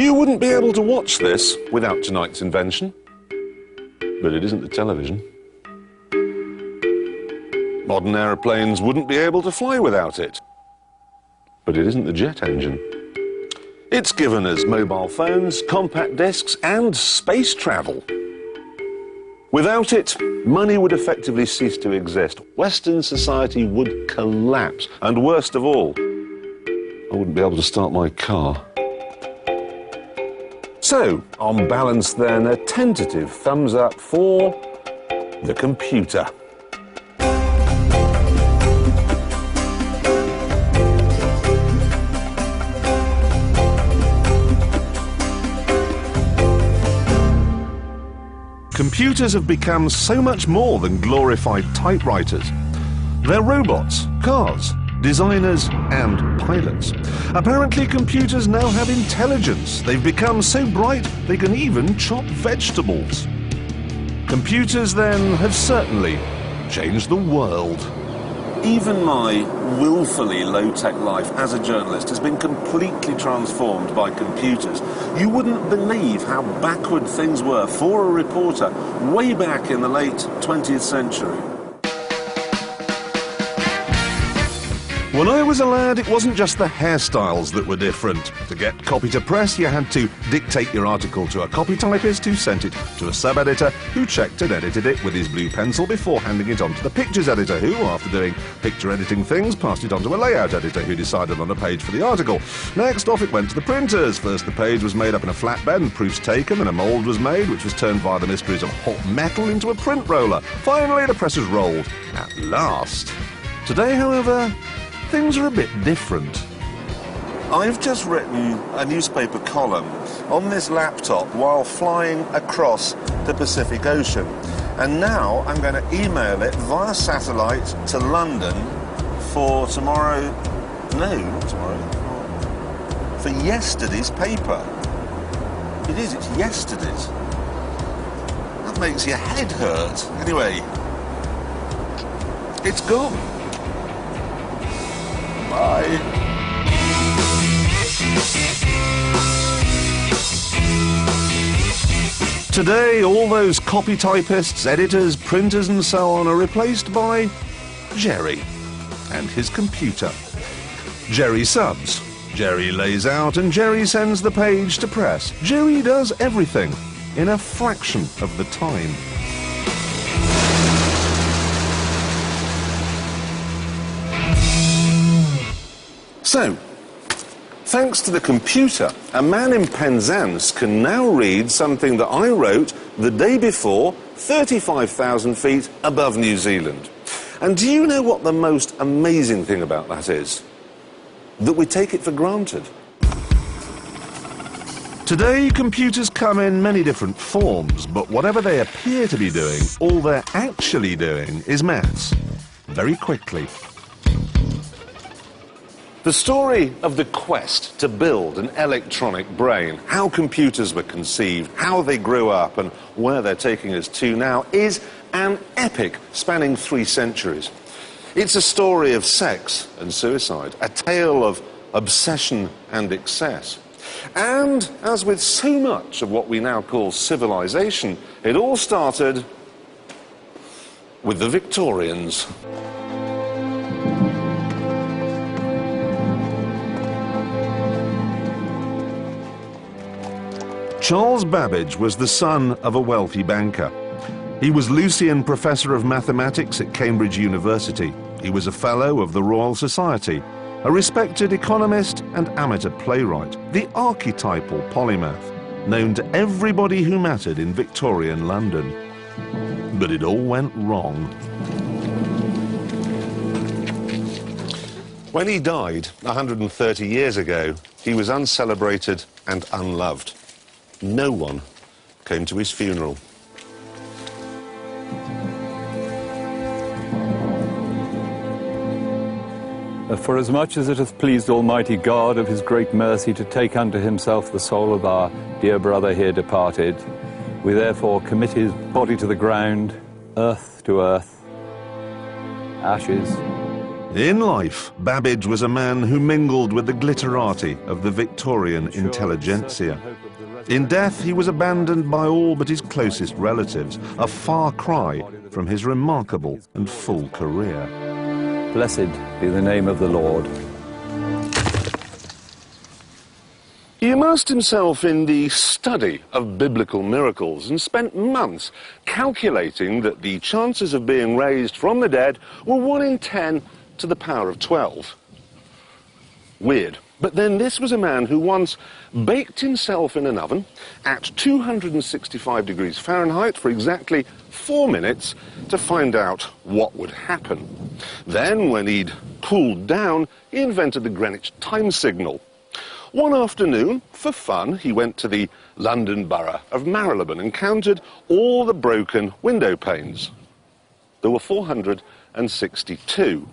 You wouldn't be able to watch this without tonight's invention. But it isn't the television. Modern aeroplanes wouldn't be able to fly without it. But it isn't the jet engine. It's given us mobile phones, compact discs, and space travel. Without it, money would effectively cease to exist. Western society would collapse. And worst of all, I wouldn't be able to start my car. So, on balance then, a tentative thumbs up for the computer. Computers have become so much more than glorified typewriters. They're robots, cars, designers and pilots. Apparently computers now have intelligence. They've become so bright they can even chop vegetables. Computers then have certainly changed the world. Even my willfully low-tech life as a journalist has been completely transformed by computers. You wouldn't believe how backward things were for a reporter way back in the late 20th century. When I was a lad, it wasn't just the hairstyles that were different. To get copy to press, you had to dictate your article to a copy typist who sent it to a sub-editor who checked and edited it with his blue pencil before handing it on to the pictures editor who, after doing picture editing things, passed it on to a layout editor who decided on a page for the article. Next, off it went to the printers. First, the page was made up in a flatbed and proofs taken, and a mould was made, which was turned via the mysteries of hot metal into a print roller. Finally, the presses rolled. At last. Today, however, things are a bit different. I've just written a newspaper column on this laptop while flying across the Pacific Ocean. And now I'm going to email it via satellite to London for tomorrow... No, not tomorrow. For yesterday's paper. It is, it's yesterday's. That makes your head hurt. Anyway, it's gone. Bye. Today, all those copy typists, editors, printers and so on are replaced by Jerry and his computer. Jerry subs, Jerry lays out and Jerry sends the page to press. Jerry does everything in a fraction of the time. So, thanks to the computer, a man in Penzance can now read something that I wrote the day before, 35,000 feet above New Zealand. And do you know what the most amazing thing about that is? That we take it for granted. Today, computers come in many different forms, but whatever they appear to be doing, all they're actually doing is maths. Very quickly. The story of the quest to build an electronic brain, how computers were conceived, how they grew up and where they're taking us to now is an epic spanning 3 centuries. It's a story of sex and suicide, a tale of obsession and excess. And as with so much of what we now call civilization, it all started with the Victorians. Charles Babbage was the son of a wealthy banker. He was Lucian Professor of Mathematics at Cambridge University. He was a Fellow of the Royal Society, a respected economist and amateur playwright, the archetypal polymath, known to everybody who mattered in Victorian London. But it all went wrong. When he died 130 years ago, he was uncelebrated and unloved. No one came to his funeral. Forasmuch as it hath pleased Almighty God of his great mercy to take unto himself the soul of our dear brother here departed, we therefore commit his body to the ground, earth to earth, ashes In life, Babbage was a man who mingled with the glitterati of the Victorian intelligentsia. In death, he was abandoned by all but his closest relatives, a far cry from his remarkable and full career. Blessed be the name of the Lord. He immersed himself in the study of biblical miracles and spent months calculating that the chances of being raised from the dead were 1 in 10 to the power of 12. Weird. But then this was a man who once baked himself in an oven at 265 degrees Fahrenheit for exactly 4 minutes to find out what would happen. Then, when he'd cooled down, he invented the Greenwich time signal. One afternoon, for fun, he went to the London borough of Marylebone and counted all the broken window panes. There were 462.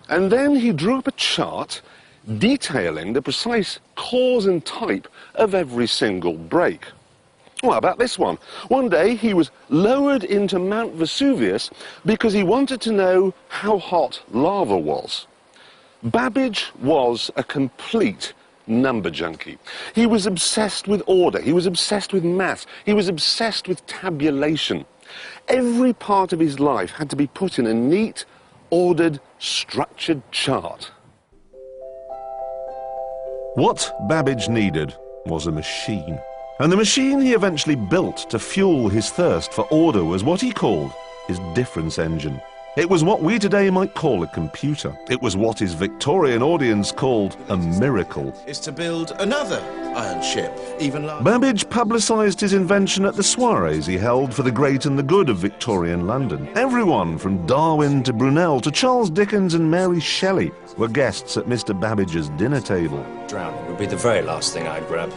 And then he drew up a chart detailing the precise cause and type of every single break. Well, how about this one? One day he was lowered into Mount Vesuvius because he wanted to know how hot lava was. Babbage was a complete number junkie. He was obsessed with order, he was obsessed with maths, he was obsessed with tabulation. Every part of his life had to be put in a neat, ordered, structured chart. What Babbage needed was a machine. And the machine he eventually built to fuel his thirst for order was what he called his difference engine. It was what we today might call a computer. It was what his Victorian audience called a miracle. Is to build another iron ship, even larger. Babbage publicised his invention at the soirees he held for the great and the good of Victorian London. Everyone from Darwin to Brunel to Charles Dickens and Mary Shelley were guests at Mr. Babbage's dinner table. Drowning would be the very last thing I'd grab.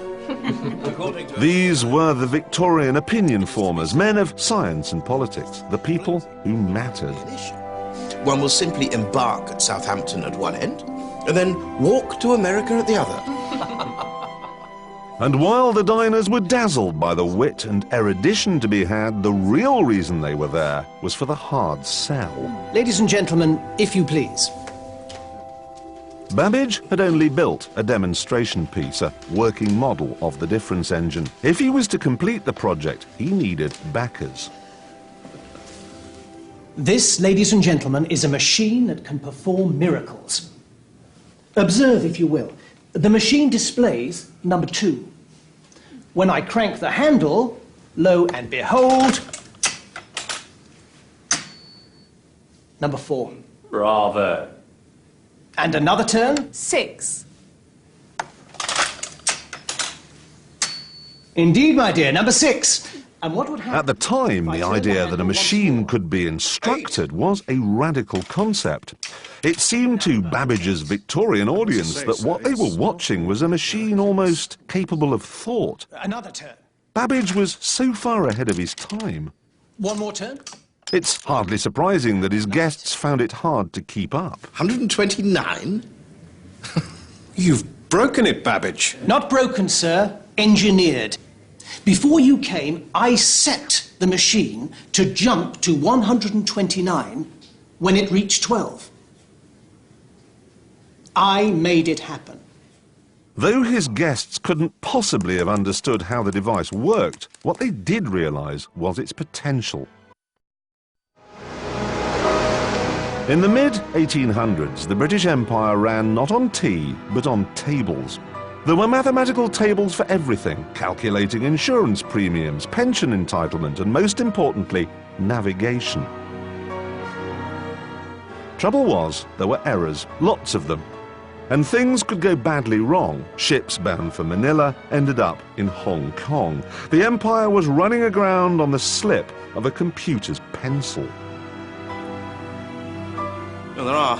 These were the Victorian opinion formers, men of science and politics, the people who mattered. One will simply embark at Southampton at one end, and then walk to America at the other. And while the diners were dazzled by the wit and erudition to be had, the real reason they were there was for the hard sell. Ladies and gentlemen, if you please. Babbage had only built a demonstration piece, a working model of the difference engine. If he was to complete the project, he needed backers. This, ladies and gentlemen, is a machine that can perform miracles. Observe, if you will. The machine displays number 2. When I crank the handle, lo and behold, number 4. Bravo. And another turn. 6. Indeed, my dear, number 6. And what would happen? At the time, the idea that a machine could be instructed was a radical concept. It seemed to Babbage's Victorian audience that what they were watching was a machine almost capable of thought. Another turn. Babbage was so far ahead of his time. One more turn. It's hardly surprising that his guests found it hard to keep up. 129? You've broken it, Babbage. Not broken, sir. Engineered. Before you came, I set the machine to jump to 129 when it reached 12. I made it happen. Though his guests couldn't possibly have understood how the device worked, what they did realise was its potential. In the mid-1800s, the British Empire ran not on tea, but on tables. There were mathematical tables for everything, calculating insurance premiums, pension entitlement, and most importantly, navigation. Trouble was, there were errors, lots of them. And things could go badly wrong. Ships bound for Manila ended up in Hong Kong. The empire was running aground on the slip of a computer's pencil. Well, there are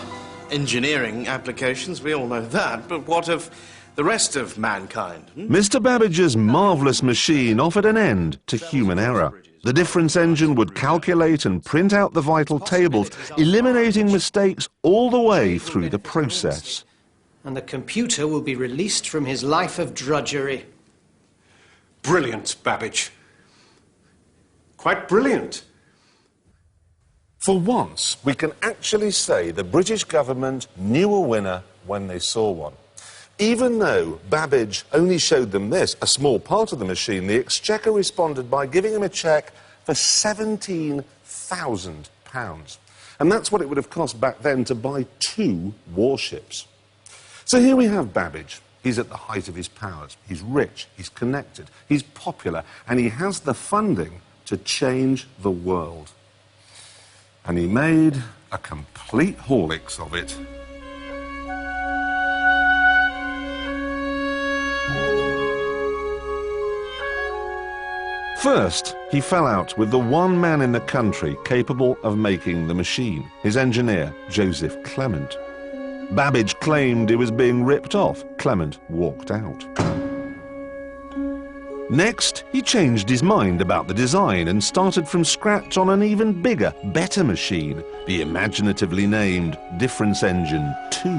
engineering applications, we all know that, but what of the rest of mankind? Mr. Babbage's marvellous machine offered an end to human error. The difference engine would calculate and print out the vital tables, eliminating mistakes all the way through the process. And the computer will be released from his life of drudgery. Brilliant, Babbage. Quite brilliant. For once, we can actually say the British government knew a winner when they saw one. Even though Babbage only showed them this, a small part of the machine, the Exchequer responded by giving him a cheque for £17,000. And that's what it would have cost back then to buy 2 warships. So here we have Babbage. He's at the height of his powers. He's rich, he's connected, he's popular, and he has the funding to change the world. And he made a complete Horlicks of it. First, he fell out with the one man in the country capable of making the machine, his engineer, Joseph Clement. Babbage claimed he was being ripped off. Clement walked out. Next, he changed his mind about the design and started from scratch on an even bigger, better machine, the imaginatively named Difference Engine 2.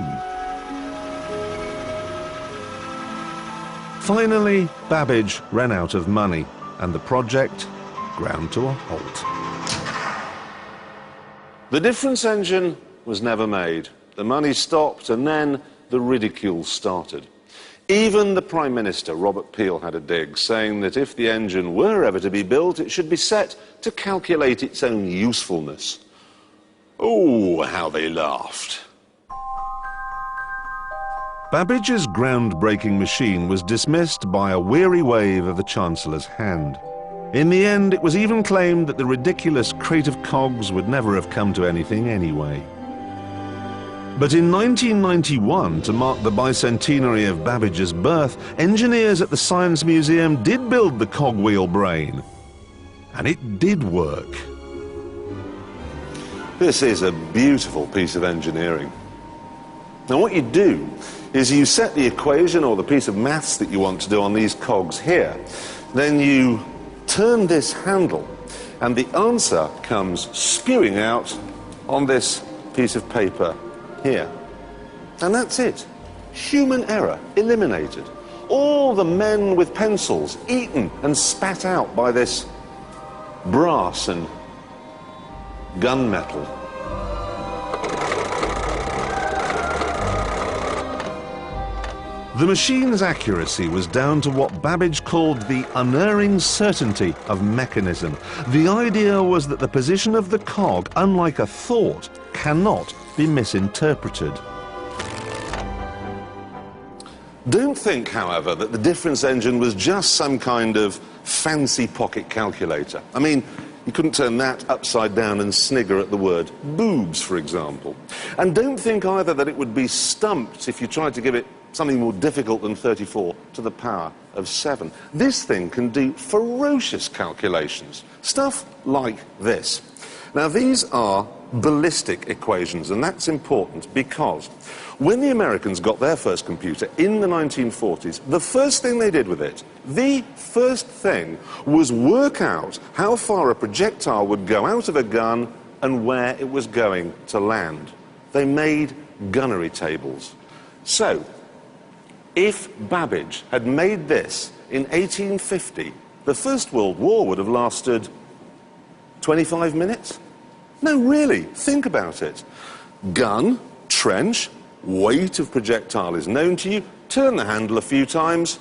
Finally, Babbage ran out of money, and the project ground to a halt. The Difference Engine was never made. The money stopped, and then the ridicule started. Even the Prime Minister, Robert Peel, had a dig, saying that if the engine were ever to be built, it should be set to calculate its own usefulness. Oh, how they laughed. Babbage's groundbreaking machine was dismissed by a weary wave of the Chancellor's hand. In the end, it was even claimed that the ridiculous crate of cogs would never have come to anything anyway. But in 1991, to mark the bicentenary of Babbage's birth, engineers at the Science Museum did build the cogwheel brain. And it did work. This is a beautiful piece of engineering. Now what you do is you set the equation or the piece of maths that you want to do on these cogs here. Then you turn this handle and the answer comes spewing out on this piece of paper here. And that's it. Human error eliminated. All the men with pencils eaten and spat out by this brass and gunmetal. The machine's accuracy was down to what Babbage called the unerring certainty of mechanism. The idea was that the position of the cog, unlike a thought, cannot be misinterpreted. Don't think, however, that the Difference Engine was just some kind of fancy pocket calculator. I mean, you couldn't turn that upside down and snigger at the word boobs, for example. And don't think either that it would be stumped if you tried to give it something more difficult than 34 to the power of 7. This thing can do ferocious calculations. Stuff like this. Now, these are ballistic equations, and that's important because when the Americans got their first computer in the 1940s, the first thing they did with it, the first thing, was work out how far a projectile would go out of a gun and where it was going to land. They made gunnery tables. So, if Babbage had made this in 1850, the First World War would have lasted 25 minutes? No, really, think about it. Gun, trench, weight of projectile is known to you, turn the handle a few times,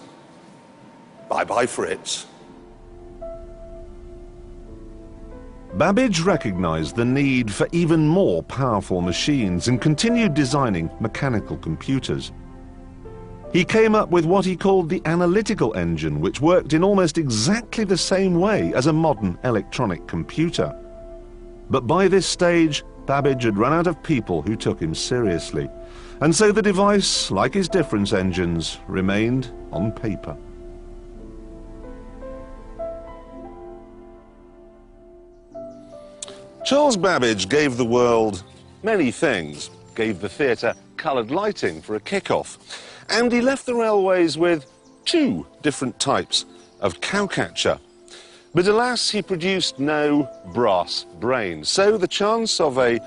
bye-bye Fritz. Babbage recognized the need for even more powerful machines and continued designing mechanical computers. He came up with what he called the analytical engine, which worked in almost exactly the same way as a modern electronic computer. But by this stage, Babbage had run out of people who took him seriously, and so the device, like his difference engines, remained on paper. Charles Babbage gave the world many things. Gave the theatre coloured lighting for a kick-off. And he left the railways with 2 different types of cowcatcher. But alas, he produced no brass brain. So the chance of a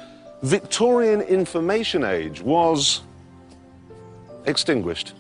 Victorian information age was extinguished.